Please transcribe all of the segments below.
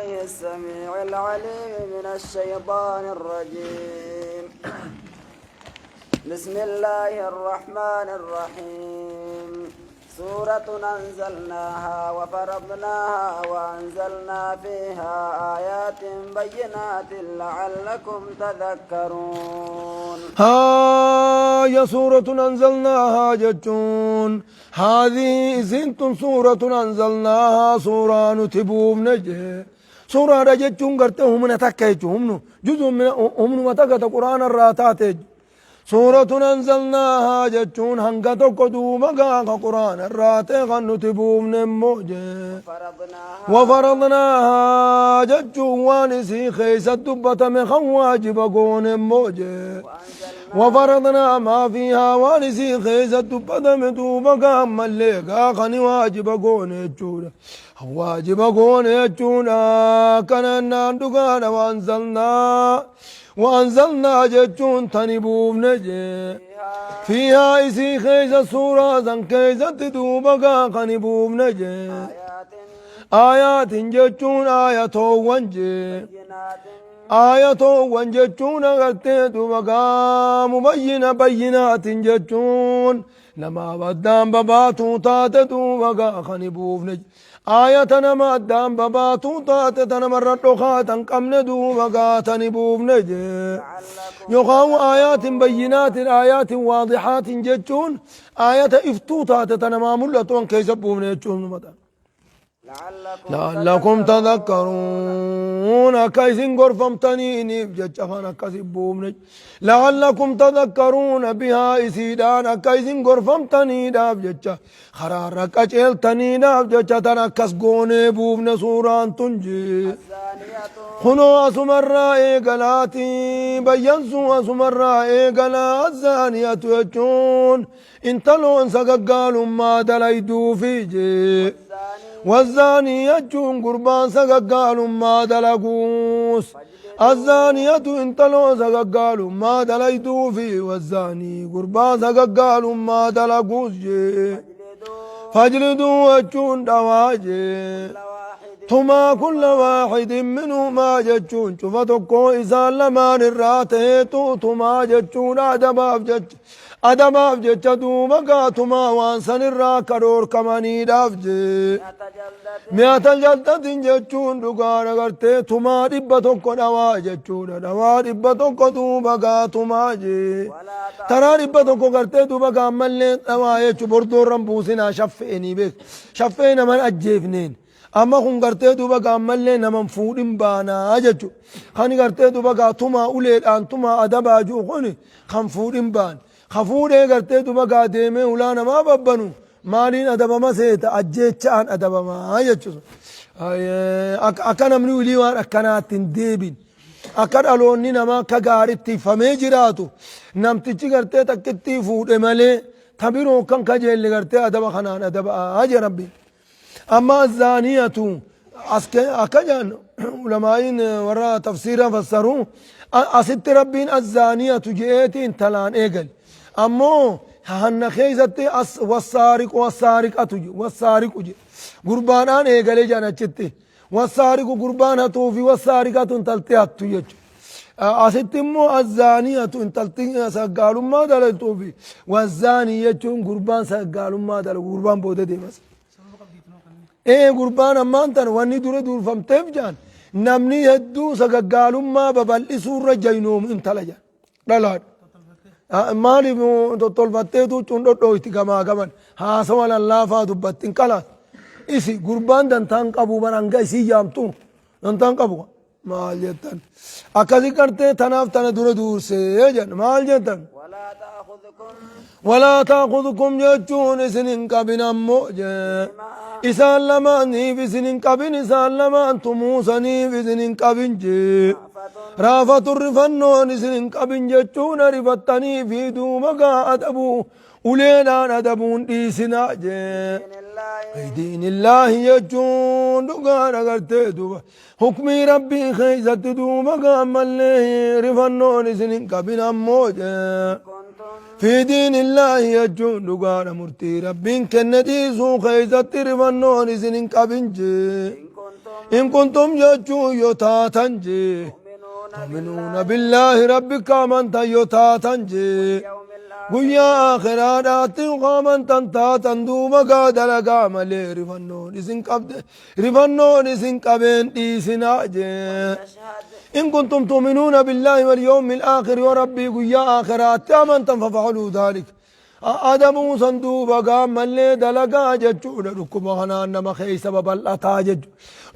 السميع العليم من الشيطان الرجيم. بسم الله الرحمن الرحيم. سورة أنزلناها وفرضناها وأنزلنا فيها آيات بينات لعلكم تذكرون. يا سورة أنزلناها جتون هذه سنت سورة أنزلناها سورة نتبوب نجه سورة رجتون قرتهم من تكيتهم جزء من متكت قرآن الراتات سورة أنزلناها جتون هنگتك دوبا قرآن الراتات نتبوب نموجه وفرضناها جتون وانسي خيسة دبة من واجب قون موجه وفرضنا ما فيها وانسي خيزة دبة مدوبة مليقا خني واجب قون يجونا واجب قون يجونا كننا ندقان وأنزلنا جتون تنبوب نجي فيها إسي خيزة سورة زن خيزة دوبة خنبوب نجي آيات جتون آيات وانجي آية وانجتون غرتيت وقام بينات جتون نما بدام بباتو تاتتو وقا خنبوف نج آية نما بدام بباتو تاتت نمرت خاتن قمندو وقا تنبوف نج يقاو آيات بينات آيات واضحات جتون آية افتو تاتت نما ملتون كيسبوف نجتون مدى لعلكم تذكرون كيسين غرفم تنيني بجتشفان كسبوم لعلكم تذكرون بها إسيدان كيسين غرفم تنيدا بجتش خرار كجل تنيدا بجتش تنكس غوني بوبن سوران تنجي خنو أسمر إيقلاتي بيانسو أسمر إيقلا الزانية يجون انتلون سققال ما دليدو فيجي والزاني يجون قربان سققال ما دلقوس الزانية انتلو سققال ما دليدو في والزاني قربان سققال ما دلقوس فاجلدوا يجون دواجي ثم كل واحد منهما جتون شفتكو إسان لمان الراتيتو ثم جتون أدباف جتش دوبا ثم وانسان الراكرور كماني دافجي مئة الجلدة جتون دقان غرتي ثم ربتكو دوا جتون دوا ربتكو دوبا ثم جي ترى ربتكو غرتي دوبا ملين دوا يجو بردو رمبوسنا شفيني بك شفينا من أجيفنين أما خن قرتي دوبا قامل نمن فودين بانا أجتو خاني قرتي دوبا قاتما أوليد أنتما أدبا جو خوني خن فودين بان خفودي قرتي دوبا قاديمي ولانا ما ببنو مالين أدبا ما سيتا أجيتشان أدبا ما أجتو أكنا منو ليوان أكنات ديبين أكد ألوني نما كغارتي فميجراتو نمتيجي قرتي تكتي فود مالي تبيرو كان كجيل قرتي أدبا خنان أدبا أجي ربي أما الزانية أكجان علماء وراء تفسيرا فسروا أست ربين الزانية جئتين تلان إيقل أما هن خيزتي والسارق والسارق قربانان إيقل جانا جتي والسارق قربان هتوفي والسارقة تلتي هتو يجو أست مو الزانية تلتي سقالوا ما دلتوفي والزاني يجون قربان سقالوا ما دل قربان بودة دي مثلا قربان أمانتن واني دور فمتف جان نمني هدو سققالهم ما ببالي سورة جينوم انتلجا لالاد مالي تطلبته تو چندو دوشتي كما ها سوال الله فادبتين كلا إسي قربان دنتان قبو برانگا إسي جامتو دنتان قبو مال جتن أكذي کرتے تناف تن دور سے جن مال جتن ولا تأخذكم جتون سنين كبنا موجه إسان لما نيف سنين كبن إسان لما أنتموسني في سنين كبن جي رافة الرفنون سنين كبن جتون رفتني في دومك أدبو ولينا ندبون ديسنا جي دين الله يجون دقانا قرتي دوبا حكمي ربي خيزت دومك أمالي رفنون سنين كبن أموجه في دين الله يجون دقانا مرتي ربين كندي سو خيزت رفنون سنين كبن جي إن كنتم جتشو يتاتنجي تؤمنون بالله ربك من يتاتنجي يوم الآخر قيا آخرات قامن تنتاتن دوما قادلقا ملي رفنون إسن قبين إسنا يشهد إن كنتم تؤمنون بالله واليوم الآخر وربي قيا آخرات أمنتم ففعلوا ذلك أدمو صندوبا قام ملي دلقا ججو ركب خنان نما خي سبب الأتاجج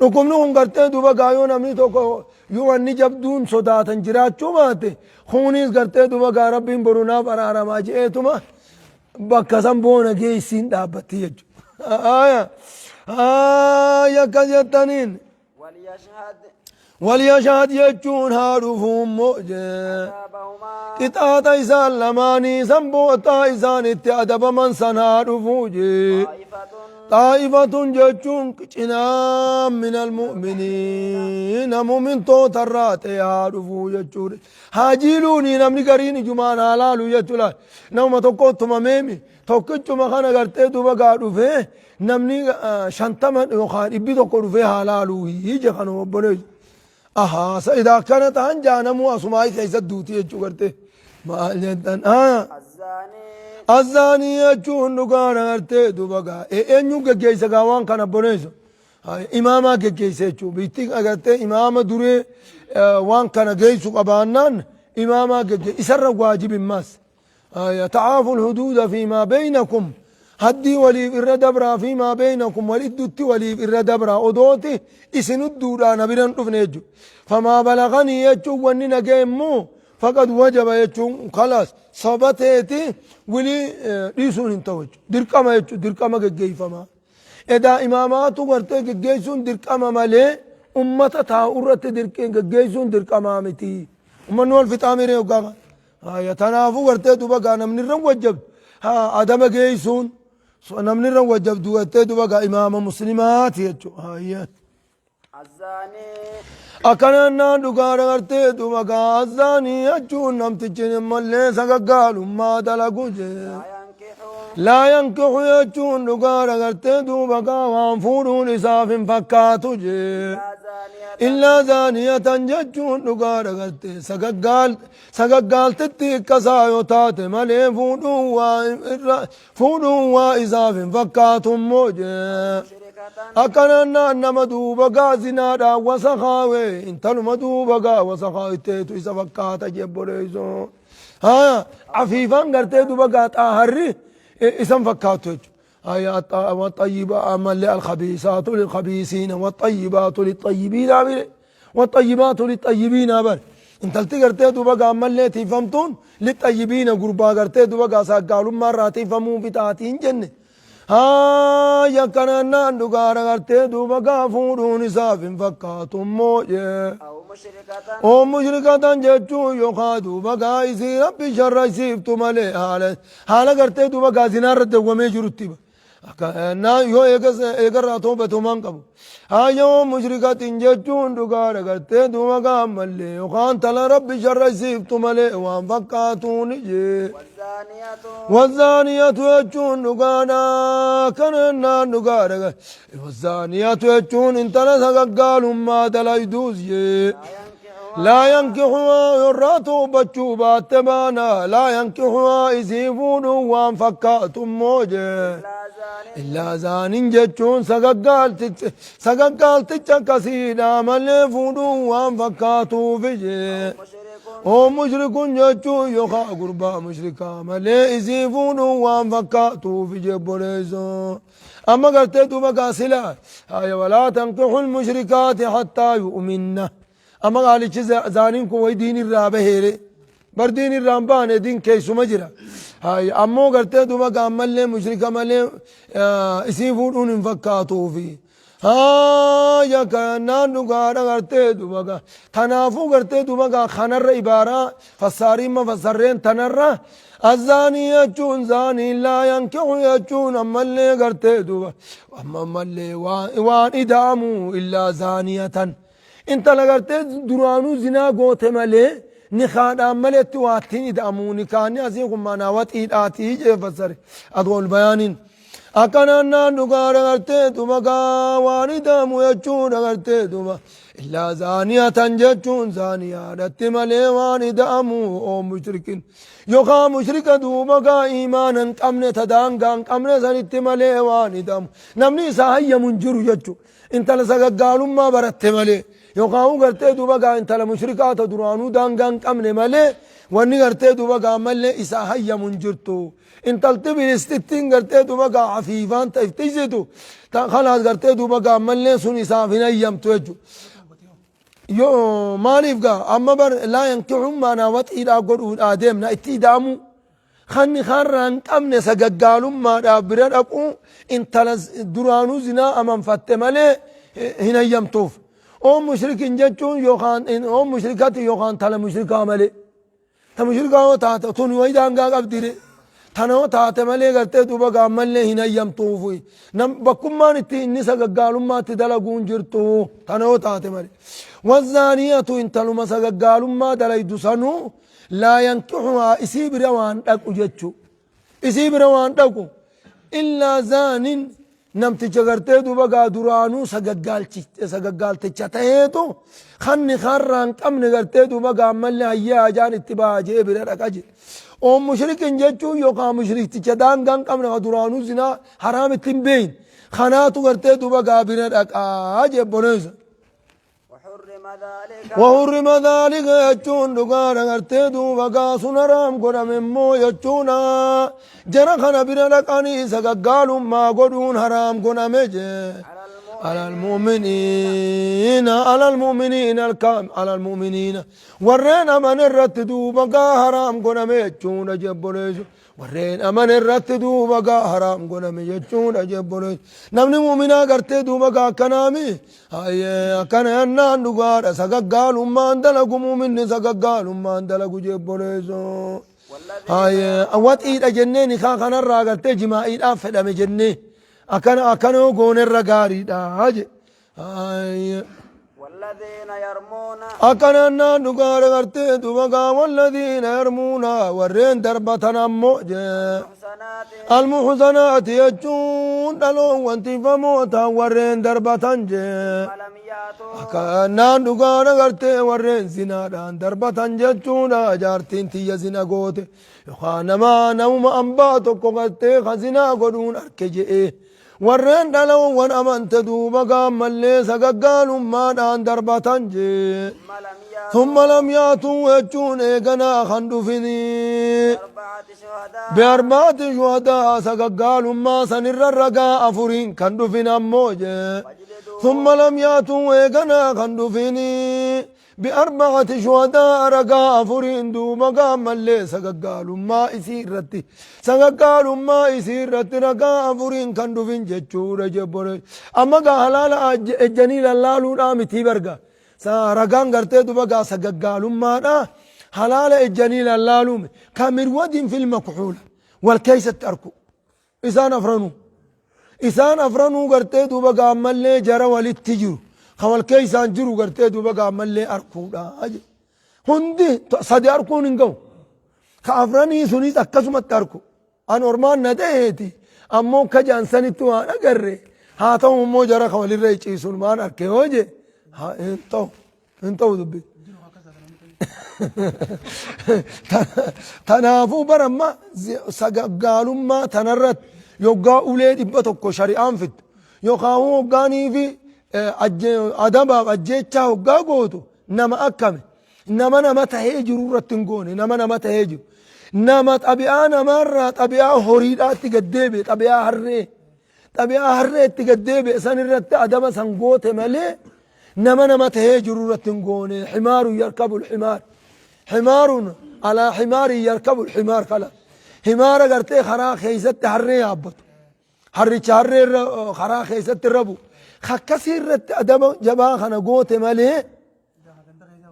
ركب نهم قرتي دوبا قايون أمني توقو يو أني جبدون صداتا جراتشو ماتي خونيس قرتي دوبا قا ربين برونا فرارا ما جئتما بكا سنبونا جيسين دابتي يجو آية كجتنين وليشهد وليشهد يجون هارفهم مؤجه عذابهما قطعة إسان لماني سنبوتا إسان اتعدب من سنها رفوجي طائفة جتشون كچنام من المؤمنين مؤمن تو ترات يا رفو جتشور هاجيلوني نمني قرين جمان حلالو جتشولا نوما توقوت مميمي توقيتشو مخانا قرتي دوبا قادو فيه نمني شانتما يخان إبي توقو فيه حلالو يجي خانو مبنوج أها إذا كانت هنجانا مو أسمائي كيسا دوتي يجو قرتي ما جدن الزاني يجون نقانا قرتي دوبا إنيو كيسا قوان كان بنيسو إماما كيسا يجو بيتيك قرتي إماما دوري وان كان كيسو قبانان إماما كيسا إسر واجب الناس تعافوا الحدود فيما بينكم هدي ولي الردبرا فيما بينكم ولدت ولي الردبرا أدوتي إسندورا نبران رفنيجو فما بلغني يجو وننا جيمو فقد وجب يجو خلاص صبتيتي ولي ريسون انتوج دركما يجو دركما جي فما إذا إماماتو ورتي جيسون دركما مالي أمة تاورت دركين جيسون دركما متي ومنوال في تعميري وقاقا يتنافو ورتي دوبا نمن الروجب أدم جيسون نمن الروجب دوتي دوبا إمام مسلمات يجو الزاني أكننا دكار کرتے تو مگا الزاني أجون نم تجين ملّي سقال ما دلقوجه لا ينكح يجون دكار کرتے تو مگا وانفورون إساف فكاتوجه إلا زانية ججون دكار کرتے سقال تتي كسايو تات ملي فورون وإساف فكاتم موجه أكننا نمدوبا غازنا دا وسخاوي انتو مدوبا غا وسخاوي تيتو إسا فكاتا جبوريزو عفيفان غرتي دوبا غا تاهري إسا فكاتو والطيبة أمال الخبيثات للخبيثين والطيبات للطيبين والطيبات للطيبين أبر انت التقرتي دوبا غا أمال تفهمتون للطيبين قربا غرتي دوبا غا ساقالوا مرة تفهمون بتاتين جنة يكننا دغارا غرتي دوبا غافورون إساف فكاتم موجه أو مشركة جتشو يخادو بغا إسي ربي شر إسيفتو ملي حالة غرتي دوبا غازنا رد ومي جرتي نا يو اگر راتو بتومان قبو يو مشركة جتشون دغارا غرتي دوبا غاملي وخان تلا ربي شر إسيفتو ملي وان فكاتون جي والزانية يجون نقانا كننا نقارا والزانية يجون انتنا سقال ما دلا يدوز لا ينكحوا يراتو بچو باتبانا لا ينكحوا إزيفون وان فكاتم موجه إلا زانين جتشون سقال تجا كسيدا ملفون وان فكاتو فيه او مشركون جتشو يخا قربا مشركا ملي إزيفون وان فكاتو في جبريزو أما قرتي دوبا قاسلا ولا تنكحوا المشركات حتى يؤمننا أما قال زانين كوي دين الرابه هيري بر دين الرامبان دين كيسو مجرى أما قرتي دوبا قام ملي مشركا ملي إزيفون فكاتو فيه يا كنا نقارا کرتے دوبا تنافو کرتے دوبا خنر عبارة فساري ما فسرين تنرى الزاني يجون زاني لا ينكح يجون أما اللي کرتے دوبا أما اللي وان إدامو إلا زانية انت لگرتے درانو زنا قوت ملي نخان أمالي تواتين إدامو نكاني أزيكم مناوات إيداتي جي فسر أدوال بيانين akkanannaan dhugaadha gartee duba gaa waan hidhamu jechuudha gartee duba illaa zaaniyatan jechuun zaaniyaadhatti malee waan hidhamu oo mushrikin yookaan mushrika duuba gaa imaana hin qabne tadaangaa hin qabne sanitti malee waan hidhamu namni isaa hayyamu hin jiru jechuudha intala sagaggaalummaa baratte malee yookaan gartee duba gaa intala mushrikaata duraanuu daangaa hin qabne malee wanni gartee duba gaa malee isaa hayyamu hin jirtu intalti bilistittiin gartee duba gaa hafiifaan ta'iftiisitu kanaas gartee duba gaa malee sun isaaf hin hayyamtu jechuudha yoo maaliif gaa amma bar laa yankixuun maanaa waxiidhaa godhuudhaa deemna itti hidhaamu kanni kaarraa hin qabne sagaggaalummaadhaaf bira dhaquu intala duraanuu zinaa amanfatte malee hin hayyamtuuf oon mushrikin jechuun yookaan oon mushrikati yookaan tala mushrikaa malee ta mushrikaa yoo taate tun wayi daangaa qabdire tana yoo taate malee gartee duba gaa malee hin hayyamtuufi bakkummaan itti inni sagaggaalummaatti dalaguun jirtu tana yoo taate malee wazaaniyatu intaluma sagaggaalummaa dalaydu sanuu laa yankixuhaa isii bira waan dhaqu jechu isii bira waan dhaqu illaa zaanin namticha gartee duba gaa duraanuu sagaggaalticha ta'eetu kanni kaarraa hin qabne gartee duba gaa malee hayyee hajaan itti baajee bira dhaqa jedhe oon mushrikin jechuun yookaan mushrikticha daangaa hin qabne ka duraanuu zinaa haraam ittiin beeyin kanaatu gartee duba gaa bira dhaqaa jebboneessa وحرم ذلك يجون دقار غرتي دوبا قاسون رام قرم مو يجونا جرخنا بنا لقاني سققالوا ما قدون حرام قرم على المؤمنين الكام على المؤمنين ورين من الرت دوبا قا حرام قرم يجونا جبوليسو warreen aman irratti duuba gaa haraam godhame jechuudha jebbolees namni muuminaa gartee duuba gaa akkanaami akkana yannaan dhugaadha sagaggaalummaan dalagu muuminni sagaggaalummaan dalagu jebboleeso waxiidha jennee nikaa kanarraa gartee jimaa'iidhaaf fedhame jennee akkana yoo goonerra gaariidha je أكننا نقار غرتي دبقا والذين يرمون ورين دربة نمو المحسنات يجون دلون وانتي فموتا ورين دربة أكننا نقار غرتي ورين زنادان دربة ججون جارتين تي زنا قوتي يخانما نوم أنباتك غرتي خزنا قدون أركجئي warreen dhalawwan amante duuba gaammallee sagaggaalummaadhaan darbatan jee thumma lam yaatuu jechuun eeganaa kan dhufinii biarbaati shuhadaa sagaggaalummaa sanirra ragaa afuriin kan dhufin ammoo jee thumma lam yaatuu eeganaa kan dhufinii بأربعة شهداء رقا أفرين دوما قام اللي سققالوا ما إسيرتي سققالوا ما إسيرتي رقا أفرين كان دوفين جتشورة جبورة أما قا حلال الجنيل اللالو رامي تيبرقا رقان قرتي دوما قا سققالوا ما حلال الجنيل اللالو كامرود في المكحول والكيس التركو إسان أفرنو قرتي دوما قام اللي جرى وللتجرو خوال كيسان جرو قرتي دوبا قامل أركودا هندي صدي أركون إنكو كأفراني سنيت أكسمت أركو أنا أرمان ندهتي أمو كجان سنتو أنا قرر هاتو مو جرى خوال الرئيسي سلمان أركي وجه انتو دبي تنافو برما قالوا ما تنرت يوغا أولاد إبتوكو شريعان فت يوغا هو قاني في adabaaf ajjechaa hoggaa gootu nama akkame nama tahee jiru irratti hin goone nama tahee jiru nama xabi'aa namaarraa xabi'aa horiidhaatti gaddeebi'e xabi'aa harreetti gaddeebi'e san irratti adaba san goote malee nama tahee jiru irratti hin goone ximaarun yarkabu lximaar ximaarun alaa ximaarin yarkabu lximaar kala himaara gartee karaa keeysatti harree yaabbatu harricha harree karaa keeysatti rabu خكسيرت أدب جبا خنا قوت ماله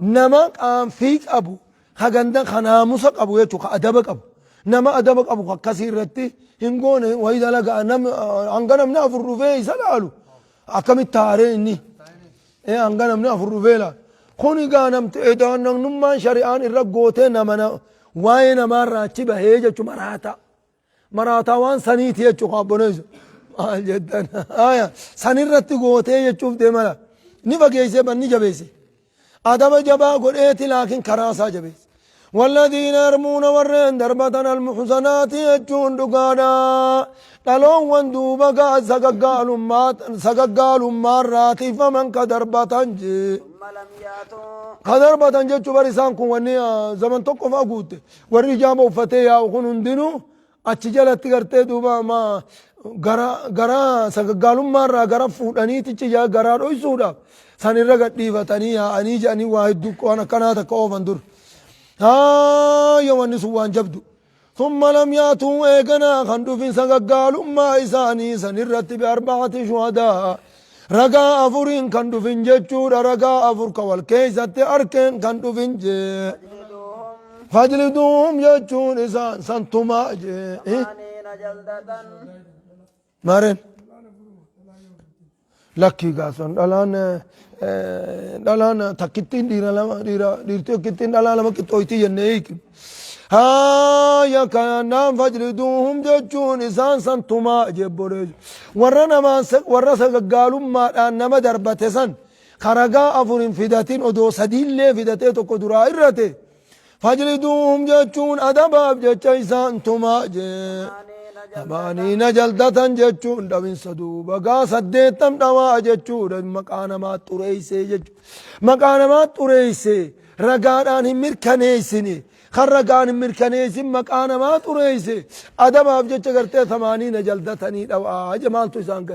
نما قام فيك أبو خجندا خنا مسق أبو يتوخ أدبك أبو نما أدبك أبو خكسيرت هنقول وإذا لقى نم عنقنا من أفر في سلالو أكمل التاريني إيه عنقنا من أفر في لا خوني قانم تأذن نمان شريان الرجوته نمنا وين مرة تبه هيجة مراتا وان سنيت يجوا قابونيز maal jettan aya san irratti gootee jechuuf deemala ni fageeyse banni jabeeyse adaba jabaa godheeti laakin karaa isaa jabeeyse والذين يرمون ورين دربة المحسنات يجون دقانا دلون وندوبا سققال ماراتي فمن كدربة جي ثم لم يأتوا كدربة جي برسان كون وني زمن توقف أقوت والرجام وفتيا وكون اندنو أتجلت تغرتي دوبا ما غرا سققال مارا غرا فوداني تيجا غرا روي سودا سانيرا غدي فتاني اني جاني واحد دوك وانا كناتا كوفن دور يواني سوان جبدو ثم لم ياتوا ايقنا خندو في سققال ما إساني سنرت بأربعة شهداء رقا أفرين خندو في ججور رقا أفر كوال كيسة أركن خندو في فاجلدوهم ججور إسان سنتما ثمانين جلدة مارين لكي قاسون دلان تكتين دينا لما ديرتو كتين دلان لما كتويتي ينيك يا كان فجلدوهم ججون إسان سنتما جبوريج ورنا ما ورسا قالوا ما أنما دربته سن خرجا أفورين فداتين أدو سدين لي فداتي تو كدرا إرتي فجلدوهم ججون أدبا جج إسان تما ثمانين جلدة ججون دبن صدوبا قا سديتم دوا ججون مكان ما تريسي ججون مكان ما تريسي رقان مركنيسني خرقان مركنيسي مكان ما تريسي أدب أبجد قرتي 80 جلدتني دوا جمال تسانك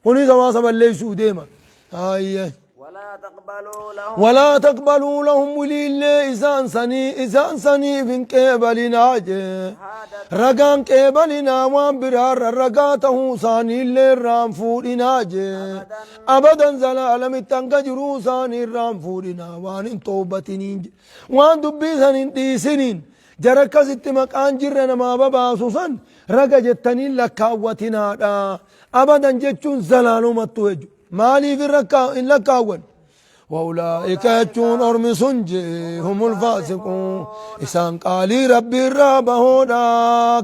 هني زمان سمال ليسو ديما ولا تقبلوا لهم ولي الله إذان سني فين كيبلنا رقان كيبلنا وان برار رقاته ساني اللي رام فورنا أبدا زلالم التنقجرو ساني رام فورنا وان توبتنين وان دبي سنين ديسنين جركا ست مكان جرنا ما بباسوسا رقا جتنين لكاوتنا أبدا جتشون زلالو متوجو مالي في الركا إن لكاون وأولئك يجون أرمي سنجي هم الفاسقون إسان قالي ربي الرابة هودا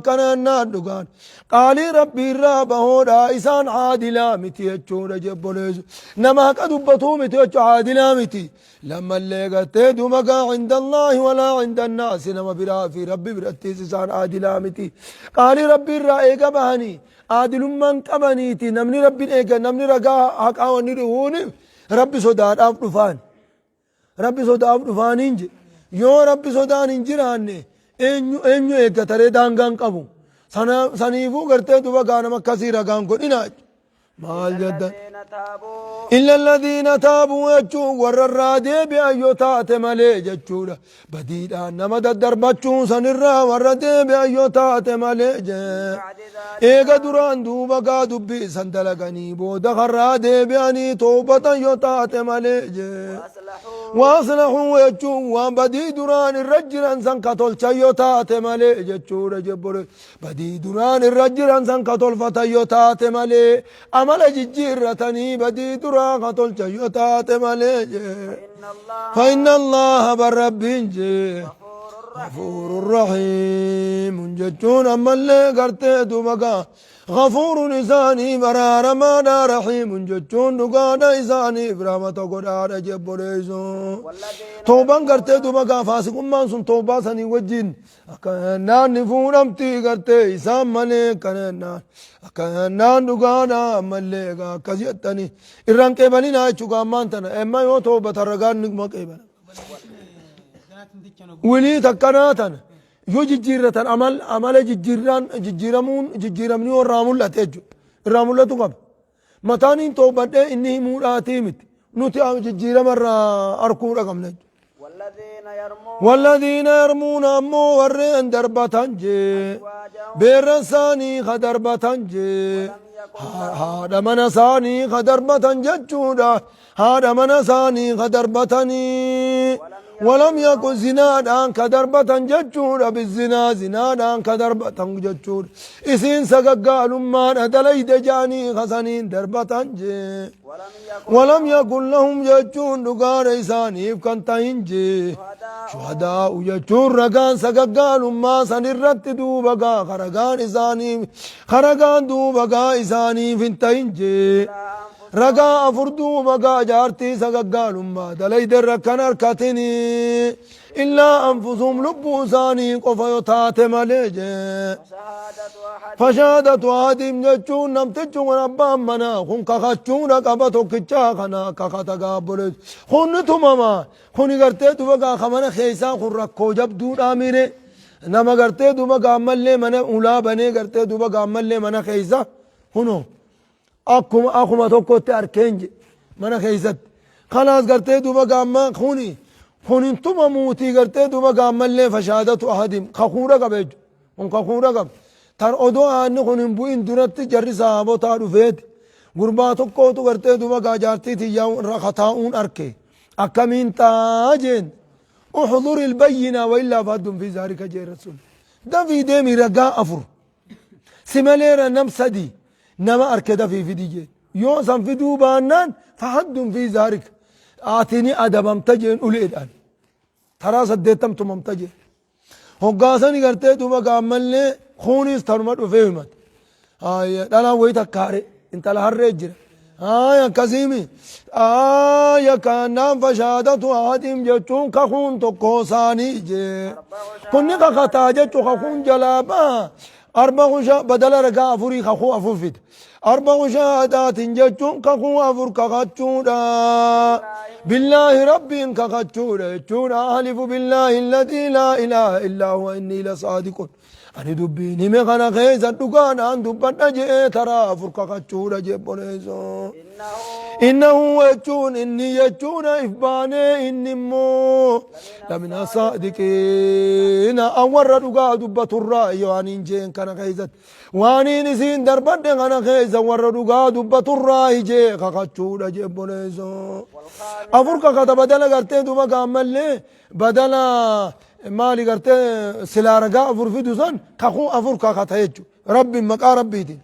كان النادقان قالي ربي الرابة هودا إسان عادلا متي يجون جبوليز نما كدبتو متي يجون عادلا متي لما اللي قتيدو مقا عند الله ولا عند الناس نما برا في ربي برتيس إسان عادلا متي قالي ربي الرائق بهني عادل من قبنيتي نمني ربي إيقا نمني رقا حقا ونرهوني ربي صداد أفضفان ربي صداد أفضفان إنجي يو ربي صداد إنجراني إنيو إيقا تري دانغان قبو سنيفو قرتي دوبا قانا كثيرا قان قد إناج مال جدا إلا الذين تابوا يجو ور الرادي بأيو تات ملي ججودا بديدا نمد الدربچو سنرا ورد بأيو تات ملي إيقا دران دوبا قادو بي سندلقني بودا خرادي بأني توبتا يو تات ملي واصلحوا يجو وبدي دران الرجران سنكتول چيو تات ملي ججودا جبور بدي دران الرجران سنكتول فتيو تات ملي عمل ججيرتني بدي درا قتل جيوتات مليج فإن الله برب غفور رحيم جتون أما اللي قرتي دمقا غفور إساني برار مانا رحيم جتون دقانا إساني برامة قدار جبريزو توبان قرتي دمقا فاسق أمان سن توبا سني وجين أكنان نفون أمتي قرتي إسان مليك كنان أكنان دقانا أما اللي كزيتني إران كيبالينا يتشوكا مانتنا إما يو توبة ترقان نقما كيبالا ولي تكناتنا يو ججيرة عمل ججيرمني والرامل لا تيجو الرامل لا تقب متانين توبة إنه مراتي مت نوتي ججيرة مرة أركو رقم نج والذين يرمون أمو ورين دربة جي بيرساني خدربة جي هذا من ساني خدربة ججودا هذا من ساني خدربتني ولم يكن زنادان كدربة ججور بالزنا زنادان كدربة ججور إسين سققال مان أدلي دجاني خسنين دربة جي ولم يكن لهم ججون دقار إساني كنتين جي شهداء يجور رقان سققان ما سنرت دوبقا خرقان دوبقا إساني فنتينجي رقا أفر دوبقا جارتي سققان ما دليد الركان أركتني إلا أنفسهم لبو ثاني قفا يتات مليجي فشهادة أحدهم جتشون نمتجون أبان منا خون كخشون قبطو كتشا خنا كختا قابلت خون نتمما خوني قرتي دوبقا خمنا خيسا خون ركو جبدون آميري نما قرتي دوبقا عمل لي منا أولا بني قرتي دوبقا عمل لي منا خيسا خونو أكما توقو تأركينج منا خيسات خلاص قرتي دوبقا عمال خون انتما موتي قرتي دوبقا عمل لي فشهادة أحدهم خخورا قبيج خون خخورا قب تر odoo aanni kun hin bu'in duratti jarri sahabotaa dhufeeti gurbaa tokkootu gartee duba gaajaartiiti irra kataa'uun arke akkamiin taa jeen uxdur ilbayyina waillaa faddun fi zaalika jee rasul dafii deemi ragaa afur si maleera nam sadi nama arke dafii fidi jeen yoo san fiduu baannaan fahaddun fi zaalika aatini adabamta jeen uleedhaan taraa saddeettam tumamta jeen hoggaasani gartee duba gaammallee خونيس ترمد وفهمت هاي دانا ويتا كاري انت لهرج جرا هاي كزيمي كان فشادة عادم جتون كخون تقوساني جي كوني كخطا جتو كخون جلابا أربع بدل رقا أفوري كخو أفوفيد أربع شهادات جتون كخو أفور كخاتشودا بالله ربي كخاتشودا جتون أحلف بالله الذي لا إله إلا هو إني لصادق أنا دبيني مغانا خيزا دقانا عن دبنا جئ ترى فرقا خچورا جيبونيزو إنه يجون إني يجون إفباني إني مو لمن صادقين أور دقا دبة الرأي وانين جين كان خيزا وانين سين دربان غانا خيزا ور دقا دبة الرأي جي خچورا جيبونيزو أفرقا خطا بدلا قرتين دبا قامل لي بدلا مالي قرتي سلا رقاء أفر في دوسان كخو أفر كاكتايجو ربي مقا ربي دين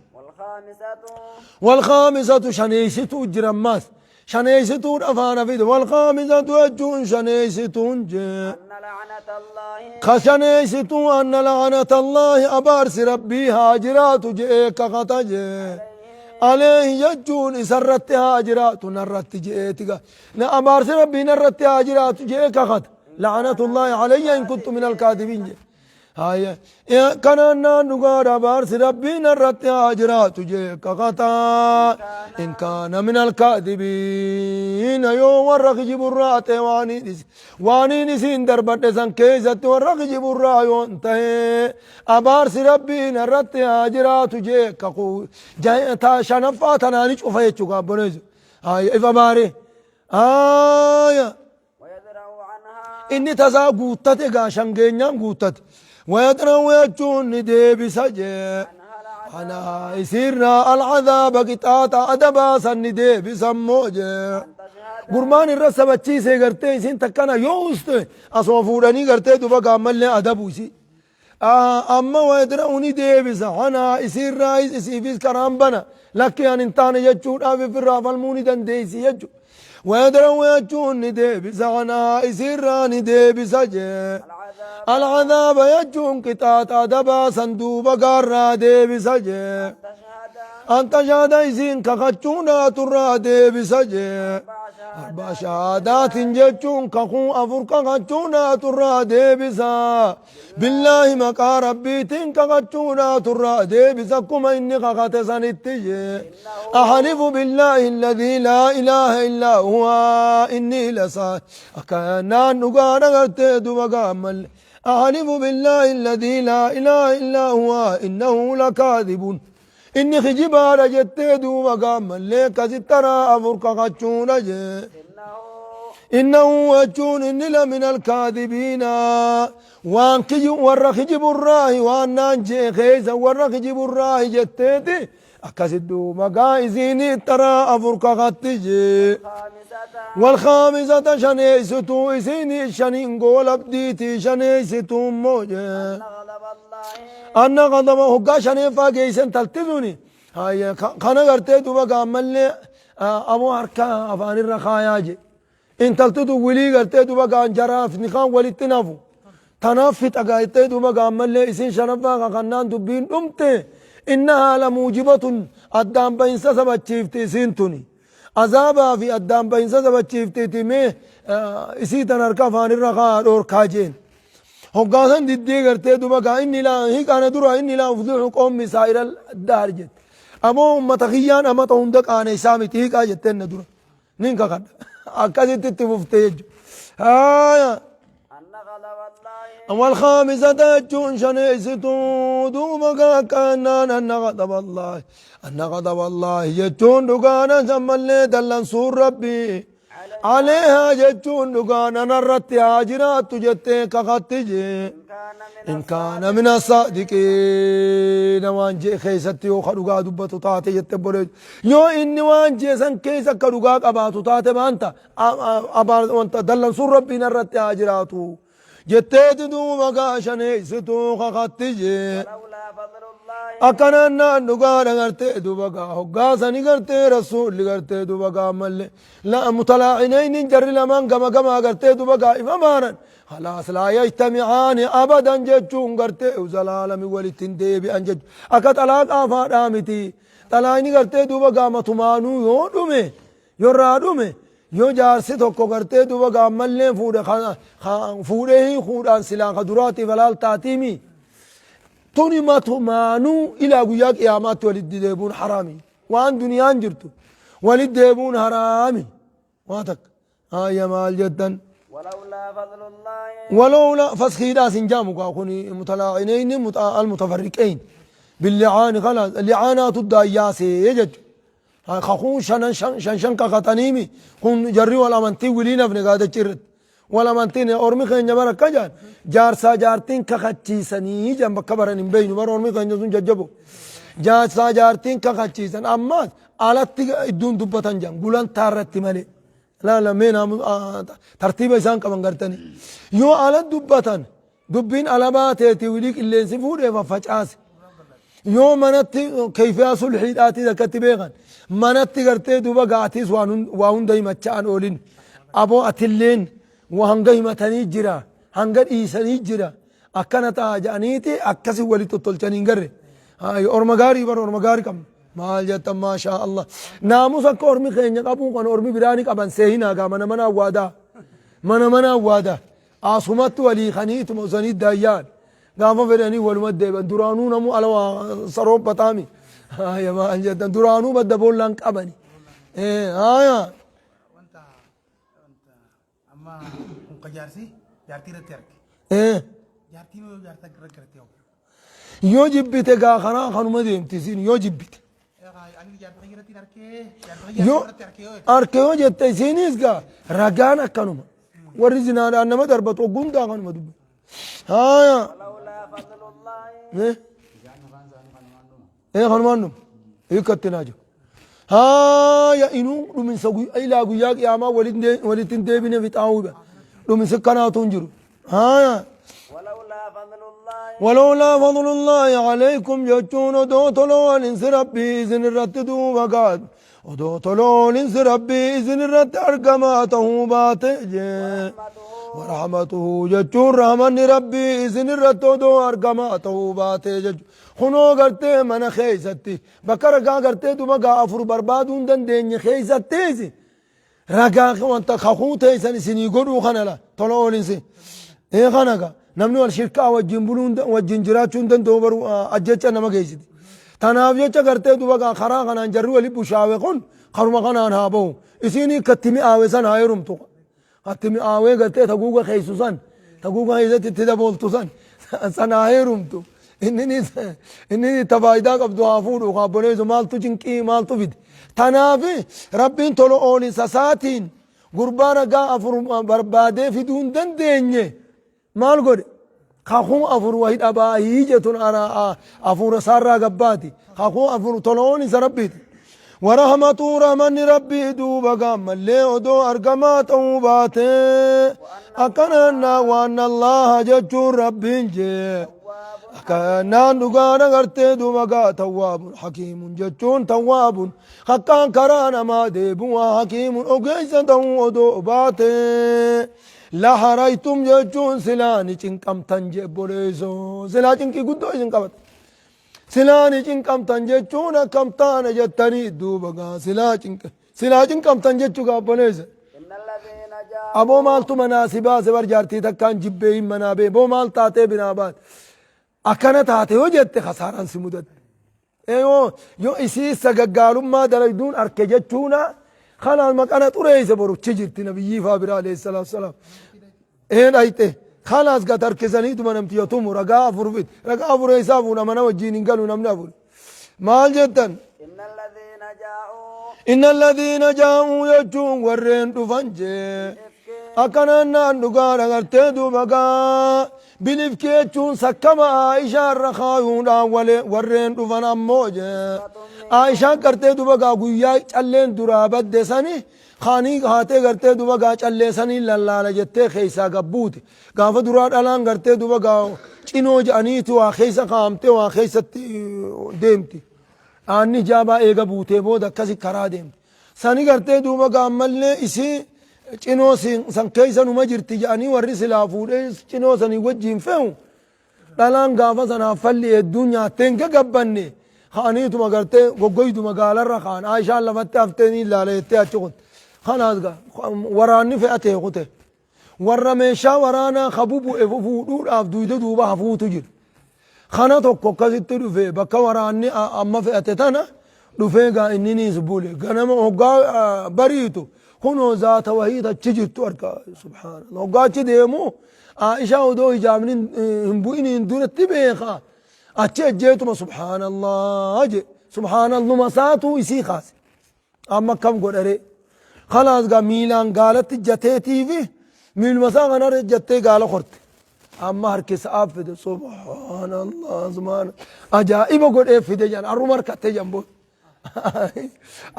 والخامسة شنيستو جرماس شنيستو أفانا في دو والخامسة يجون شنيستو خشنيستو أن لعنة الله أبارس ربي هاجرات جئ كاكتا جئ عليه يجون سرت هاجرات نرت جئتك أبارس ربي نرت هاجرات جئ كاكتا لعنة الله علي إن كنت من الكاذبين هاي كان نقار بارس ربنا الرت أجرات جيك غتا إن كان من الكاذبين يوم ورق جبرات واني نسين دربت سن كيزت ورق جبرات ينتهي أبارس ربنا الرت أجرات جيك قو تا شنفاتنا نشوف يتشوك بنيز هاي إفباري هاي إني تزا قوتت غاشن غينيان قوتت ويدروا يجون نديب سجي أنا يسيرنا العذاب قطاطا أدبا سن نديب سموجي قرمان الرسا بچي سي کرتے سين تکنا يوست أصوفوراني کرتے دوبا قامل لے أدبو سي أما ويدروا نديب سحنا يسيرنا يسيفيس كرام بنا لكي أن انتان يجون أبي في الرافل موني دن ديسي يجون ويدروا يجون نديب سحنا يسيرنا نديب سجي العذاب يجون قطاطا دبا صندوبا قارا ديب سجي أنت شهد يزين كخچونا ترى ديب سجي أربع شهادات جتون كخو أفر كخچونا ترى ديب سا بالله مقا ربي تن كخچونا ترى ديب سكما إني كخت سنتجي أحلف بالله الذي لا إله إلا هو إني لسا أكانا نقانا قرتدو مقامل أحلف بالله الذي لا إله إلا هو إنه لكاذب إني خجبا رجتدو مقام لك سترى أفرق خچون إنه وجون إني لمن الكاذبين وان كجو ورخجب الراهي وان نانجي خيزا ورخجب الراهي جتدي أكسدو مقايزيني ترى أفرق خطجي والخامسة شنيستو إسيني شنين قول أبديتي شنيستو موجه أن غضب هقا شنيفا كيسن تلتذوني هاي خانا قرتي دوبا قامل لي أبو حركا أفاني الرخايا جي إن تلتدو ولي قرتي دوبا قان جراف نخان ولي تنافو تنافت أقايتي دوبا قان ملي إسين شرفا قنان دبين أمتي إنها لموجبة أدام بينسا سبتشيفتي سنتوني عذابا في أدام بينسا سبتشيفتي تيمي إسي تنركا فان الرقا دور كاجين هقاسن ديدي قرتي دوبا قان إني لا هيك أنا درا إني لا أفضل قوم مسائر الدار جد أمو متخيان أما تهندك أنا إسامي تيك أجتين ندرا نينكا قد أكاسي تتففتيج هايا والخامسة جون شنيستو دوبا كانان أن غضب الله جتون دقانا سمالي دلن سور ربي عليها جتون دقانا نرت هاجرات جتي كغتجي إن كان من الصادقين وانجي خيستي وخلقا دبتو تاتي يتبرج يو إني وانجي سن كيسا كلقا قباتو تاتي بانتا وانتا دلن سور ربي نرت هاجراتو جتيت دوبا قاشني ستو خطجي أكنا نقالا قرتي دوبا قاسني قرتي رسول قرتي دوبا ملي لا متلاعنين جر لمن كما قرتي دوبا إمامانا خلاص لا يجتمعان أبدا جتشون قرتي وزلالمي ولتندي بأنجج أكت ألاق آفاد آمتي تلاعني قرتي دوبا متمانو يودومي يرادومي yoo jaarsi tokko gartee duba gaammallee fuudhee fuudhaan silaan ka duraatiif alaal taatiimi tuni matumaanuu ilaa guyyaa qiyaamaatti walitti deebuun haraami waan duniyaan jirtu walitti deebuun haraami waa takka hayya maal jettan ولولا فسخيدا سنجامو كوني متلاعنين المتفرقين باللعان خلاص اللعانات الداياسي يجج خخون شن كختنيمي كون جري ولا منتي ولينا في نقاده جرت ولا منتي اورمي خن جبر كجان جارسا جارتين كختيسني جنب كبرن بين مر اورمي خن جون ججبو جارسا جارتين كختيسن اما علت دون دبتن جان غولان تارت مالي لا مين ترتيب انسان كمان غرتني يو على دبتن دبين على باتي وليك اللي سفود ففچاس يو منت كيف يصل حيداتي كتبيغن منت غرتي دوبا غاتيس واون داي مچان اولين ابو اتلين وهنگي متني جرا هنگد ايسني جرا اكنتا جانيتي اكسي ولي تطلچني غر هاي اورمغاري بر اورمغاري كم مال جت ما شاء الله ناموس اورمي خينيا ابو كن اورمي براني كبن سينا غا من وادا وادا عاصمت ولي خنيت موزني دايان غافا فداني ولمد ديبن درانو نمو على صروب بطامي يا ما جدا درانو بد بولان قبني هايا وانت اما قجارسي جارتي رترك جارتي نو جارتك ركرتيو يو جبت غا خنا خنو مديم تسين يو جبت ani جارتي رتي ركي يو اركيو جت سينيس غا رغانا كنما ورزنا انما دربتو غوندا كنما دب هايا ايه خنمانو يكتنا جو ها يا انو من سوي الى غياق يا ما ولدين ديبين في تاوبا من سكنا تنجرو ها ولولا فضل الله عليكم يجون دوتلو انسربي اذن رتدو وقاد ودوتلو انسربي اذن رت ارقماته باتجي ورحمته جچون رحمن ربي اذن رتو دو ارقماته باتجي خنو غرتي من خيزتي بكر غا غرتي دوما غا افر بربادون دن دين خيزتي رغا وانت خخوتي سني غدو خنلا تلولنسي ايه خنغا نمني والشركه وجين بلون وجين جراچون دن دوبر اجچ نما گيسدي تناف جچ غرتي دوما غا خرا خنا جرو ولي بوشاوي خون خرما خنا هابو اسيني كتمي اوسن هايرم تو كتمي اوي غرتي تغوغا خيسوسن تغوغا هيزت تدبولتوسن سناهيرم تو إنني تبايدا قبضوا عفور وقابلوا مالتو جنكي مالتو فيد تنافي ربين تلو أولي ساساتين قربانا قا أفر بربادة في دون دن دينيه مال قد خاخون أفر واحد أبا هيجتون أنا أفر سارة قباتي خاخون أفر تلو أولي سربيت ورحمة رحمن ربي دوبا قام اللي ودو أرقمات أوباته أكنا وأن الله ججور ربين جي كنان دقانا غرتي دوبقا تواب حكيم جتون تواب حقان كرانا ما ديبوا حكيم أقيسة ودوباتي لا حريتم جتون سلاني چنكم تنجب بوليسو سلا چنكي قدو چنكبت سلاني چنكم تنجتون كم تانا جتني دوبقا سلا چنكم تنجتشو بوليسو إن الذين جاءوا أبو مالتو مناسبا سبر جارتي تكان جبهين منابه بو مال تاتي بنابات أكنا تاتي وجدت خساران سمودت ايوه يو اسي سغغالوم ما دليدون اركجچونا خلاص مكانا طريس برو تشجرت نبي فابر عليه الصلاه والسلام ايه دايته خلاص قدر كزني دمنمت يوتم رغا فربت رغا فر حسابنا من وجين قالوا نمنا مال جدا إن الذين جاءوا يجون ورين دفنجي أكنا نندقار غرتي دوبقا بلفكيتون سكما عائشة الرخايون ورين دفن أموجي عائشة غرتي دوبقا قويا چلين درابت دساني خاني هاتي غرتي دوبقا چلي ساني للالا جتي خيسا قبوتي غافة درات الان غرتي دوبقا چينو جانيتي وخيسا قامتي وخيسا ديمتي آنی جابا ایگا بوتے بود کسی کرا دیم سانی کرتے دوبا گاملنے اسی چنو سن کیسا نما جرتی جانی ورری سلافوڑے چنو سنی وجین فیوں دلان گافا سنا فلی دنیا تنگا گبننے خانی تو مگرتے گوگوی تو مگالا رخان آئیشا اللہ فتح ہفتینی لالیتے اچھوت خاناز گا ورانی فیعتے خوتے ورمیشا ورانا خبوبو اففوڑور آف دویدو دوبا حفوتو جر خانا tokko akkasitti dhufe bakka waraanni amma fe'ate tana dhufe gaa inni ni isbule ganama hoggaa bariitu kunoo zaata wahiit achi jirtu arka subhaanallah hoggaa achi deemu Aishaa odoo hijaabni hin bu'iniin duratti beeka achi ejjeetuma subhaanallah je subhaanalluma saatu isii kaase amma akkam godhare khalaas gaa miilaan gaalatti jateetiifi miiluma isaa kanarra jattee gaala korte أما هركس أفيد سبحان الله زمان أجائب قد أفيد جان أرومر كتجان بو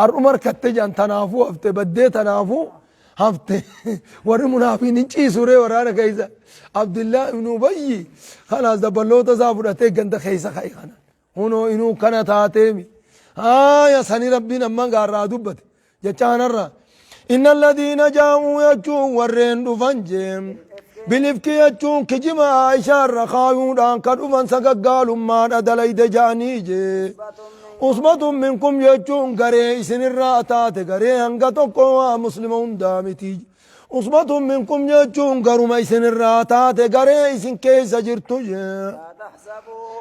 أرومر كتجان تنافو هفته بدي تنافو هفته ورمنافين إنشي سورة ورانا كيسا عبد الله ابن أبي خلاص دبلو تزافر أتيجان دخيسا خيخانا هنو إنو كانت هاتيمي يا سني ربنا من قارا دبت جتان الرا إن الذين جاءوا يجون ورين دفنجم بلفكي يجون كجمع عائشة الرخايون دان كدوفن سققالوا ما ندليد جانيجي أصبت منكم يجون غري سن الراتات غري هنغتوكوا مسلمون دامتي أصبت منكم يجون غرما سن الراتات غري سن كيس جرتو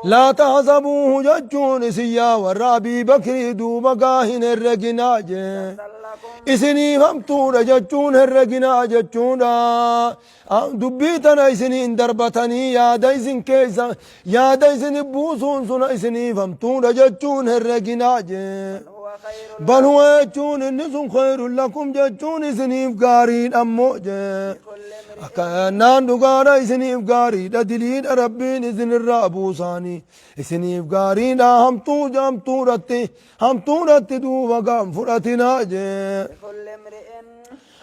لا تحسبوه يجون سيا ورابي بكري دوبقاهن الرقناجي إسني فمتورا جتون هرقنا جتونا دبيتنا إسني اندربتني يا دايزن كيسا يا دايزن بوسون سنا إسني فمتورا جتون هرقنا بل هو جتون النسون خير لكم جتون إسني فقارين أموجي أكنان دقارا إسني فقاري دليل ربين إسن الرابوساني إسني فقارين هم تورتي دوبا قام فراتنا جي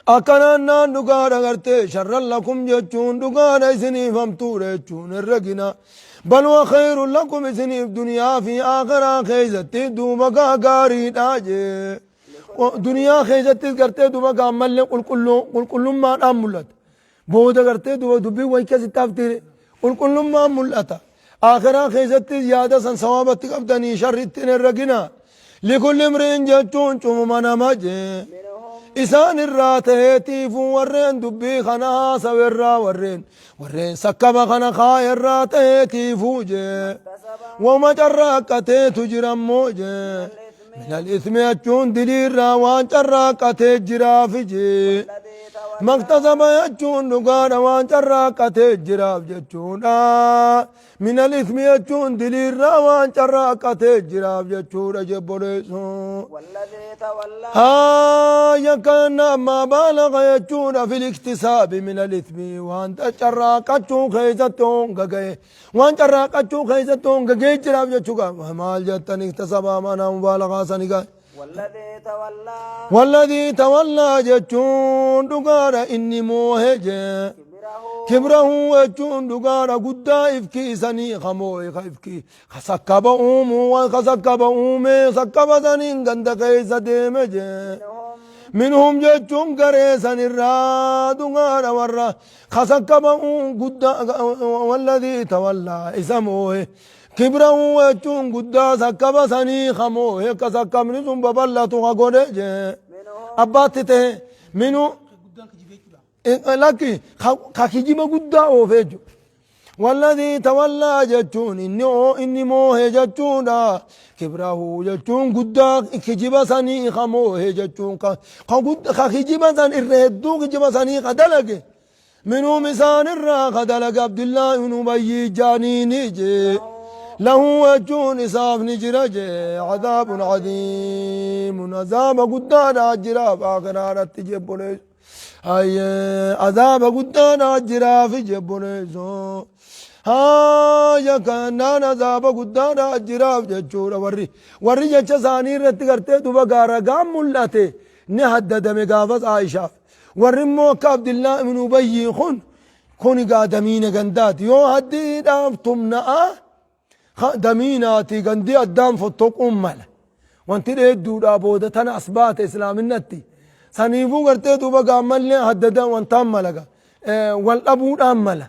أكنان نان دقارا غرتي شر لكم جتون دقارا إسني فمتور جتون الرقنا بل وخير لكم إسني في دنيا في آخرة خيزتي دوبا قاري ناجي دنيا خيزتي غرتي دوبا قام ملي قل كلهم ما ناملت بودا غرتي دوبا دبي ويكا ستافتي قل كلهم ما ملتا آخرة خيزتي زيادة سن ثوابتي قبدني شرطين الرقنا لكل امرئ جتون شمومنا مجي إسان الراتيتي فو ورين دبي خنا سويرا ورين سكبا خنا خاي الراتيتي فوجي وما جراكتي تجرم موجي من الإثم يجون دليل راوان جراكتي جرافجي مكتسب يجون نقار وان جراكتي جراف جتون من الإثم يجون دليل راوان جراكتي جراف جتون جبريسو والذي تولى يكن ما بالغ يجون في الاكتساب من الإثم وان جراكتون خيزتون غغي وان جراكتون خيزتون غغي جراف جتون مال جتن اكتسب ما مبالغة سنغا والذي تولى جتون دقار إني موهج كبره وجون دقارا قدا إفكي سني خموي خيفكي خسكب أومو وخسكب أومي سكب سنين قند قيس ديمجي منهم جتون قريسن الراد غار ورا خسكب قدا والذي تولى اسمه كبره وجون قدا سكب سني خموي كسكب نسم ببلتو غورج أباتته منو لكن خاكيجيما قدا وفيجو والذي تولى جتون إني موه جتون كبره جتون قدا كجيبا سني خموه جتون خاكيجيما سن الردو كجيبا سني خدلق منو مسان الرا خدلق عبد الله بن أبي جانيني جي له وجون إصاف نجرج عذاب عظيم عذاب قدانا جراب آخرات جبونيس أي عذاب قدانا جراب جبونيس ها يكنان عذاب قدانا جراب جچورا ورّي جچ ثاني رت کرتے تو بغارا گام ملته نهدد مغافز عائشة ورّي موك عبد الله بن أبي خون قادمين غندات يو هدي دام تمنا دميناتي غندي قدام فتوق أملا وانتي ريدو دابودة تنا أصبات إسلام النتي سنيفو قرتي دوبا قامل هددا وانتام ملقا والأبود أملا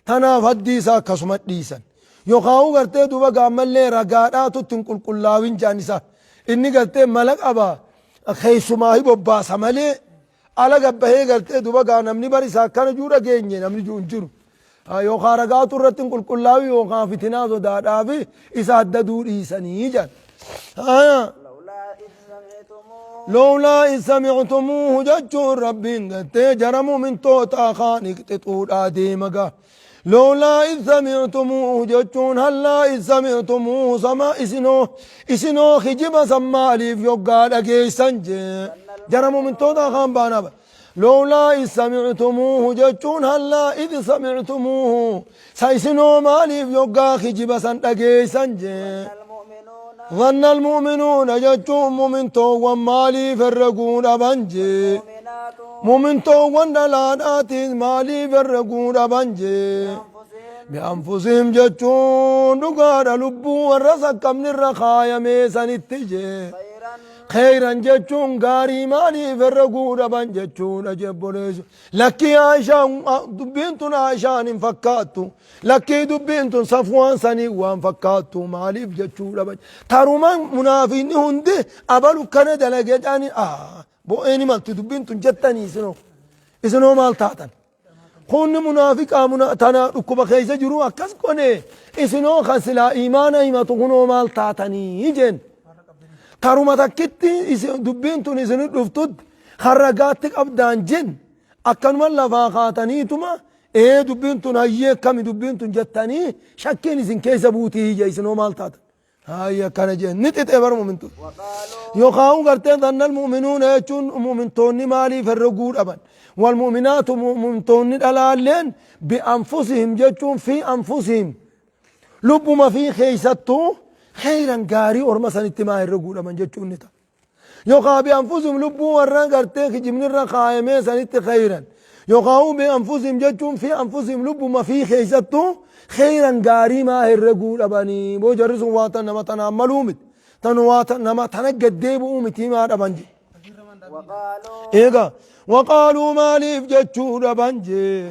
تنا فديسا كسمت ديسا يوخاو قرتي دوبا قامل رقاداتو تنقل قلاوين جانسا إني قرتي ملق أبا خيسو ماهي بباسا ملي على قبهي قرتي دوبا قامني بارسا كان جورا جيني نمني جونجرو يوخا رقاتو رتن قل قلاوي يوخا فتنازو دادافي إسا هددو إيساني جان لولا إذ سمعتموه ججون ربين قد جرموا من توتا خانق تطول آديمك لولا إذ سمعتموه ججون هلا إذ سمعتموه سما إسنو خجب سمالي في يقال أكيسان جرموا من توتا خان بانا لولا إذ سمعتموه ججون هلا إذ سمعتموه سيسنو مالي في يقال خجب سن أكيسان ظن المؤمنون جتهم مؤمنتو ومالي فرقون أبنجي مؤمنتو وندلانات مالي فرقون أبنجي بأنفسهم جتون نقار لبو والرزق من الرخايا ميسان التجي خيرا جتون غاري مالي فرقون أبنجتون أجبونيسو لكي عائشة دبينتون عائشة انفكاتو لكي دبينتون صفوان سني وانفكاتو مالي بجتون أبنج تارومان منافين هندي أبالو كان دلقيتاني بو اني مالتو دبينتون جتاني اسنو مال تاتن خون منافق تنا ركوب خيزة جرو أكس كوني اسنو خسلا إيمان إيماتو خونو مال تاتني جن تاروما تكتي دبينتون اسنو رفتود خرقاتك أبدان جن أكن والله فاقاتني تما دبينتون هاي كم دبينتون جتاني شكين اسن كيس بوتي جاي اسنو مال تاتن هاي كان جن نتت ابر مؤمنتو يقاو قرتين ظن المؤمنون يجون مؤمنتون مالي فرقود أبن والمؤمنات مؤمنتون الالين بأنفسهم جتون في أنفسهم لب ما في خيستو خيرا قاري ورمسا اتماع الرقود أبن جتون نتا يقا بأنفسهم لبو وران قرتين جمن الرقائمي سنت خيرا يقاو بأنفسهم جتون في أنفسهم لب ما في خيستو خيرا قاري ما الرقود أبني بو جرسوا واتا نما تنعملومت تنواتا نما تنقد ديبو متي ما أبنجي وقالوا ماليف جتشون أبنجي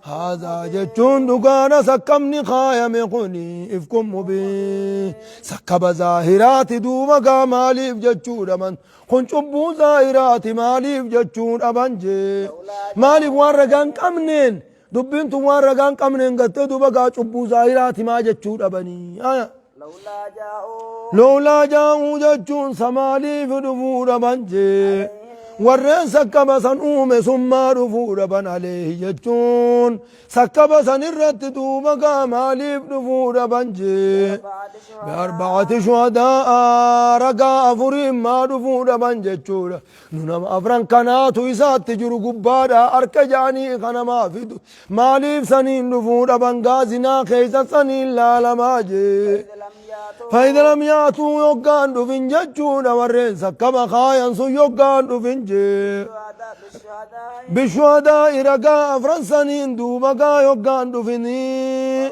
هذا جتشون دقانا سكمني خايا مقوني إفكم مبين سكب ظاهرات دوبقا ماليف جتشون أبن خنشبو ظاهرات ماليف جتشون أبنجي ماليف وارقان كمنين دبينتو وارقان كمنين قد دوبقا شبو ظاهرات ما جتشون أبني لولا جاءوا جتشون سمالي في دفور بنجي ورين سكب سنوم ثم دفور بن عليه جتشون سكب سنرت دوبقا مالي في دفور بنجي بأربعة شهداء رقا أفرين ما دفور بنجتشون ننم أفران كاناتو إسات تجرو قبادا أركجاني خنما في مالي في سنين دفور بنغازنا خيسا سنين لا لماجي فإذا لم يأتوا يقان دفن جتشون ورين سكما خاين سو يقان دفن جي بالشهداء رقا فرنسانين دوبقا يوقان دفني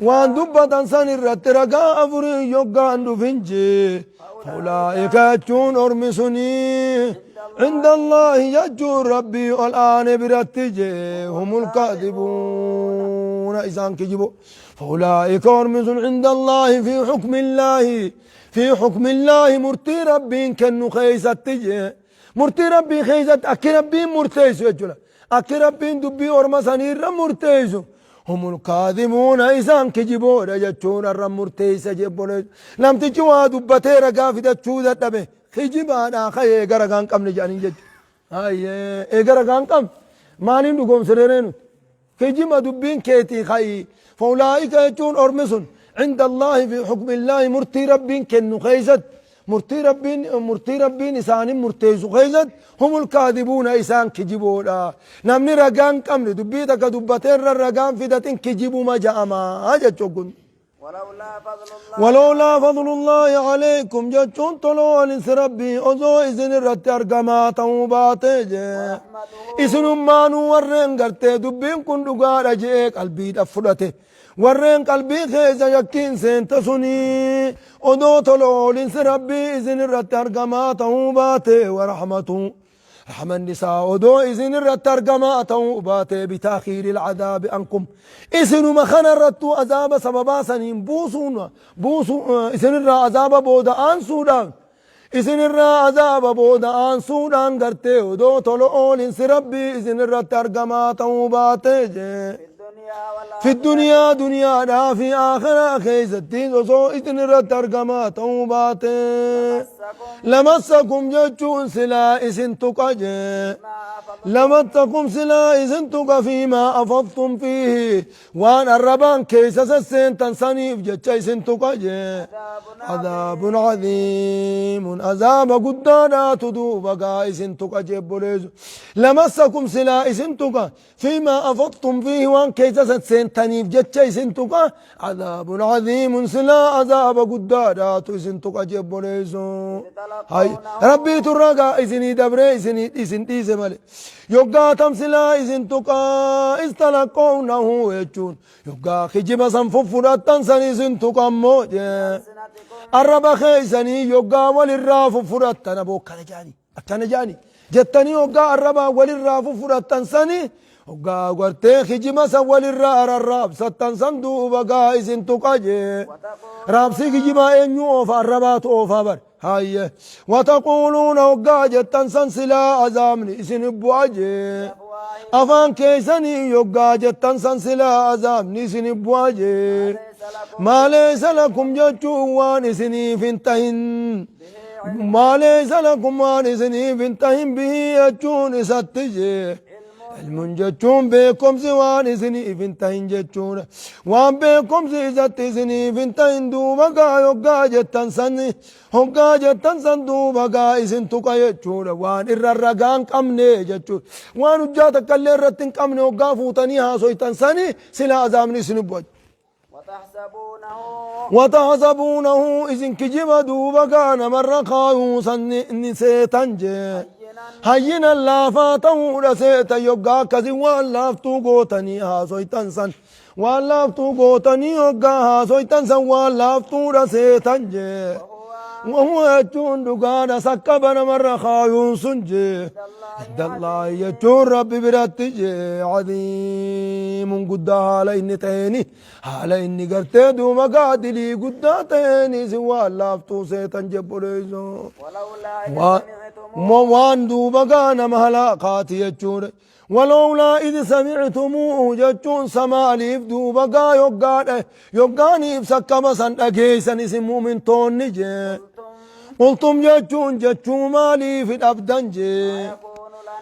وان دبتا سن الرت رقا أفري يوقان دفنجي فأولئك يجون أرمسني عند الله يجون ربي والآن برتجي هم الكاذبون إذا كجبوا فأولئك أرمسون عند الله في حكم الله مرتي ربي كنو خيسة تجي مرتي ربي خيزت أكي ربي مرتيسو يجولا أكي ربي دبي ورمسانير مرتيسو هم الكاذبون إسان كجيبو رجتشون الرم مرتيسة جيبون لم تجوا دبتي رقا في تجوزة تبه خجيبانا خي إيقرقان قم نجاني جج هاي إيقرقان قم مانين دقوم سريرين خجيما دبين كيتي خي فأولئك يجون أرمسون عند الله في حكم الله مرتي ربي كنو خيزت مرتي ربين إسان مرتيسو خيزت هم الكاذبون إسان كجيبولا نمني رقان كمني دبيتك دبتين رقان فدتين كجيبو ما جاءما هاجا تشوكون ولولا فضل الله عليكم جتشون طلو الانس ربي أزو إذن الرت أرقما توباتي إسن مانو ورين قرتي دبين كن دقار أجيك قلبي دفلته ورين قلبي خيزا يكين سنتسني أدو طلو الانس ربي إذن الرت أرقما توباتي ورحمته رحمة النساء ودو إذن الرت أرقما توباتي بتأخير العذاب عنكم إذن مخنا الرتو عذاب سببا سنين بوسون إذن الرا عذاب بودا آن سودان إذن الرا عذاب بودا آن سودان قرتي ودو طلو الانس ربي إذن الرت أرقما توباتي في الدنيا دنيا لا في آخرة خيزتين وصو إذن الرت أرقما توباتي لمسكم جتشون سلا إذن تقجي لمسكم سلا إذن تق فيما أفضتم فيه وان الربان كيسس السين تنسانيف جتش إذن تقجي عذاب عظيم عذاب قدانا تدوبقا إذن تقجي بوليزو لمسكم سلا إذن تق فيما أفضتم فيه وان كيسس السين تنيف جتش إذن تق عذاب عظيم سلا عذاب قدانا إذن تقجي بوليزو هاي ربي ترقا إذني دبري إذن ديزي مالي يوغا تمسلا إذن تقا استلقونه يجون يوغا خجب سنففرات تنسان إذن تقا موجه الربا خيساني يوغا والراف فرات تنبو كان جاني جتني يوغا الربا والراف فرات تنساني يوغا ورتي خجب سوال الراب ستنسان دوبا إذن تقا جي رابسي خجبا إنيو أوفا الربات أوفا بر هاي وتقولون وقاجة تنسنسلا عزامني إسن بواجه أفان كيسني يوقاجة تنسنسلا عزامني إسن بواجه ما ليس لكم جتشوان إسني فانتهن ما ليس لكم وان إسني فانتهن به يجون إساتجه المنجتون بكم زوان إسني فانتهن جتشون وان بكم زيزت إسني فانتهن دوبقا يوقاجة تنسني هوقاجة تنسن دوبقا إسن تقا يجون وان الرقان قمني جتشون وان اجاتك اللي رتن قمني وقا فوتني هاسوي تنسني سلا عزامني سنبوج وتحسبونه إذن كجب دوبقا نمر خايوسا نسيتنجي هينا اللافاته رسيت يوغا كذي واللافتو قوتني هاسوي تنسن واللافتو قوتني يوغا هاسوي تنسن واللافتو رسيتنجي وهو يجون دقانا سكبنا مرة خايون سنجي عند الله يجون ربي براتجي عظيم قد على إني تاني على إني قرتي دوما قادلي قد تاني سوى اللافتو سيتن جبوليزو وان دوما قانا مهلاقاتي يجون ولولا إذ سمعتموه جتون سماليف دوبقا يوقاني بسكما سنأكيسا اسمو من توني جي قلتم جتون مالي في الأبدان جي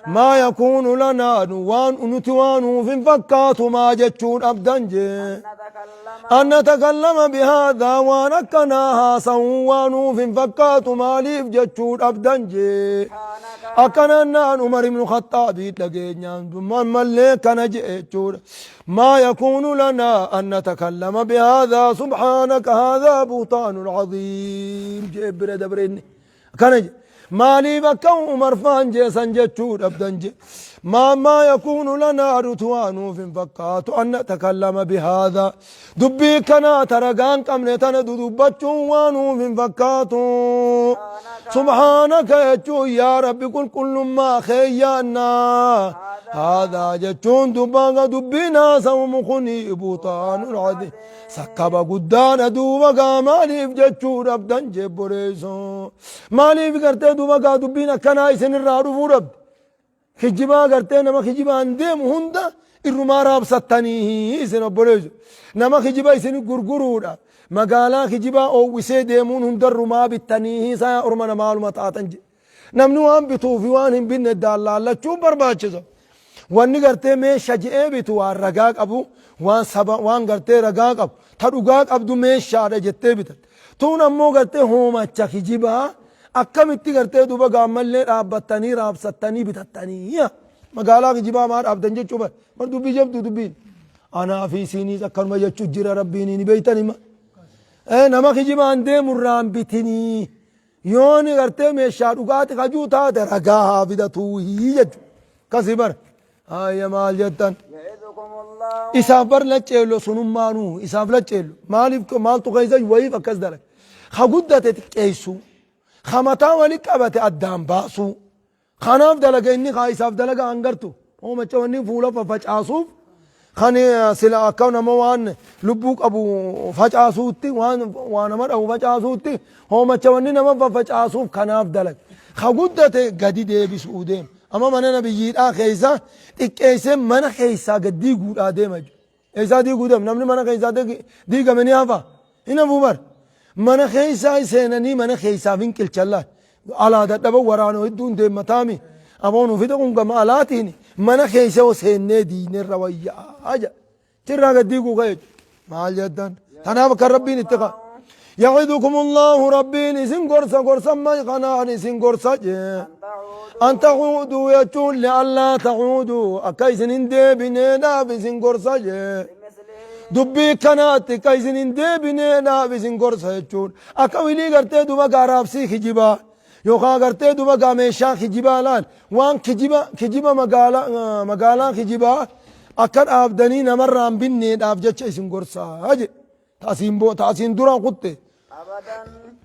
ما يكون لنا نوان نتوان في فكات ما جتون أبدان جي أن نتكلم بهذا ونكناها سوان في فكات مالي في جتون أبدان جي أكننا عمر بن الخطاب لقينا من ملك نجئ ما يكون لنا أن نتكلم بهذا سبحانك هذا بهتان عظيم جبر دبرني كان مالي بكو عمر فان جي سنجتشور أبدان جي ما يكون لنا رتوان في فكات أن نتكلم بهذا دبي كنا ترقان قمنتنا دبتشو وانو في فكات سبحانك يا رب كل ما خيانا هذا جتون دباغا دبنا سومخني بوطان العدي سكبا قدانا دوباغا ماليف جتشو ربدن جبريسو ماليف قرتي دوباغا دبنا كنا يسن الرارو رب خجبا قرتي نما خجبا انديم هندا الرما راب ستاني يسن بريسو نما خجبا يسن غرغرورا مقالا خجبا او وسي ديمون هند الرما بتانيه سا ارمنا معلومات آتنج نمنو هم بتوفي وانهم بين الدالة الله چون برباچزو وانی گرتے میں شجئے بھی تو رگاق ابو وان سبا وان گرتے رگاق اب تھا رگاق ابدو میں شارے جتے بھی تھا تو نمو گرتے ہوم اچھا خجبا اکم اتی گرتے دوبا گامل لے راب بطنی راب ستنی بتتنی مقالا خجبا مار اب دنجے چوبر مر دوبی جب دوبین انا فی سینی سکر مجھے چجر ربینی نبیتنی ما نما خجبا اندے مرام بیتنی یونی گرتے میں شارگات خجو تھا رگا حافظتو ہی جد کسی بر آیا مال جتن يعظكم الله إساف بر لچيلو سنم مانو إساف لچيلو مال تو غيزا يوهي فكس دلك خقودة تتكيسو خمتا ولك أبت أدام باسو خناف دلك إني خا إساف دلك أنگرتو هو مچا وني فولا ففج آسوف خاني سلا أكاونا موان لبوك أبو فج آسوتي وان مر أبو فج آسوتي هو مچا وني نما ففج آسوف خناف دلك خقودة تقدي دي بسعودين أما من نبيين آخيسا إكيسا من خيسا قد دي قول آدم أجو إيسا دي قودم نمني من خيسا دي قمني آفا هنا بوبر من خيسا سيناني من خيسا فينكل چلا على دابا ورانو هدون دي متامي أبونو فيدقون قمالاتيني من خيسا وسيني دين الروية أجا ترى قد دي قول غيج مال جدان تنابك ربين اتقا يعيدكم الله ربين سن قرصا ما يقنعني سن قرصا أن تعودوا يجون لألا تعودوا أكيسن اندي بنينا بسن قرصا دبي كانت كيسن اندي بنينا بسن قرصا يجون أكويلي قرتي دوبا قرابسي خجبا يوخا قرتي دوبا قاميشا خجبا لان وان خجبا مقالا خجبا أكد آبداني نمران بنين آبجتش اسم قرصا هجي تاسين دوران قطي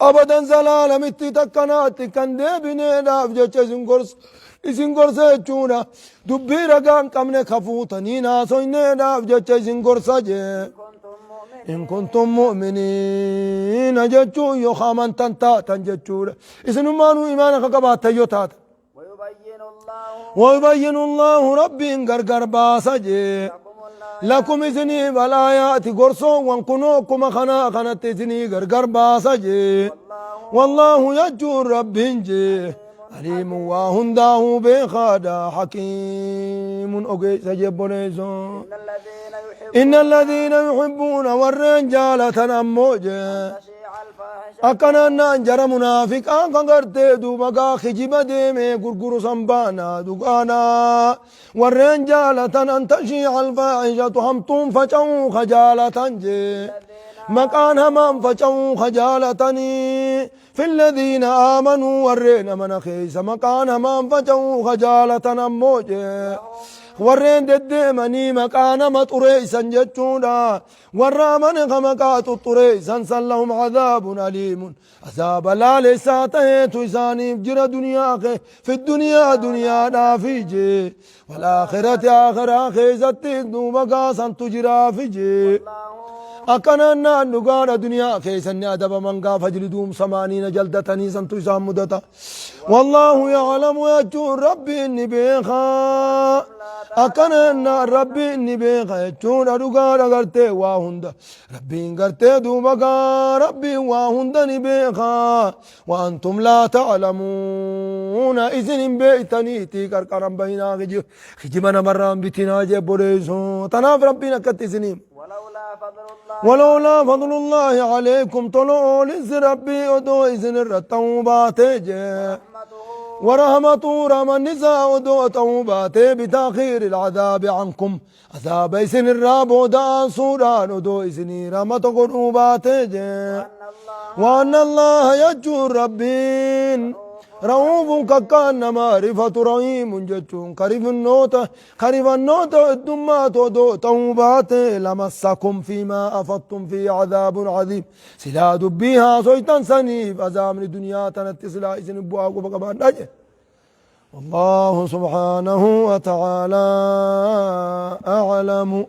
أبدا زلالة متي تكنات كان دبني نافجة إسنغورس يجونا دبي رقان كمن خفوتني ناسوين نافجة إسنغورس إن كنتم مؤمنين جتشو يخامن تنتا تنجتشورا إسنمانو إيمانك قبات يوتات ويبين الله ربي غرغر باسجي لكم إذني والآيات قرصو وانكنوكم خنات إذني غرغر باسجي والله يجور ربينجي عليم وهنداه بخادا حكيم أوكي سجبونيزو إن الذين يحبون والرجال تنموجي أكنا نجر منافق أنقرت دوبا خجب ديمي غرغر سنبانا دوغانا والرجال أن تشيع الفاحشة همتم فجوا خجالة جي مكان همام فجوا خجالتني في الذين آمنوا ورين من خيس مكان همام فجوا خجالة نموجي ورين ددمني مكان مطريسا جتشونا ورامن خمكات الطريسا سلهم عذاب أليم عذاب لا لساته تساني بجر دنيا في الدنيا دنيا نافيجي والآخرة آخرة خيزت دوبقا سنتجرا فيجي أكنا نقار دنيا كيسن أدب من قاف جلدوم 80 جلدتني سنتو سامدتا والله يعلم يجون ربي إني بيخا أكنا ربي إني بيخا يجون أدقار أغرتي واهند ربي انغرتي دوبقا ربي واهند نبيخا وأنتم لا تعلمون إذن بيتني تيكر كرم بينا خجبنا مرام بتنا جبريسو تناف ربنا كتسنيم ولولا فضل الله عليكم طلعوا لإذن ربي ودو إذن التوبات ورحمته رحم النساء ودو توبات بتأخير العذاب عنكم عذاب إذن الرب وداء سوران ودو إذن رحمة قربات وأن الله يجور ربين رؤوف ككان معرفة رحيم جتون قريب النوت الدمات ودو توبات لمسكم فيما أفضتم في عذاب عظيم سلا دبيها صيتان سنيف أزامن الدنيا تنتسلا إسن بواق فقبان نجي والله سبحانه وتعالى أعلم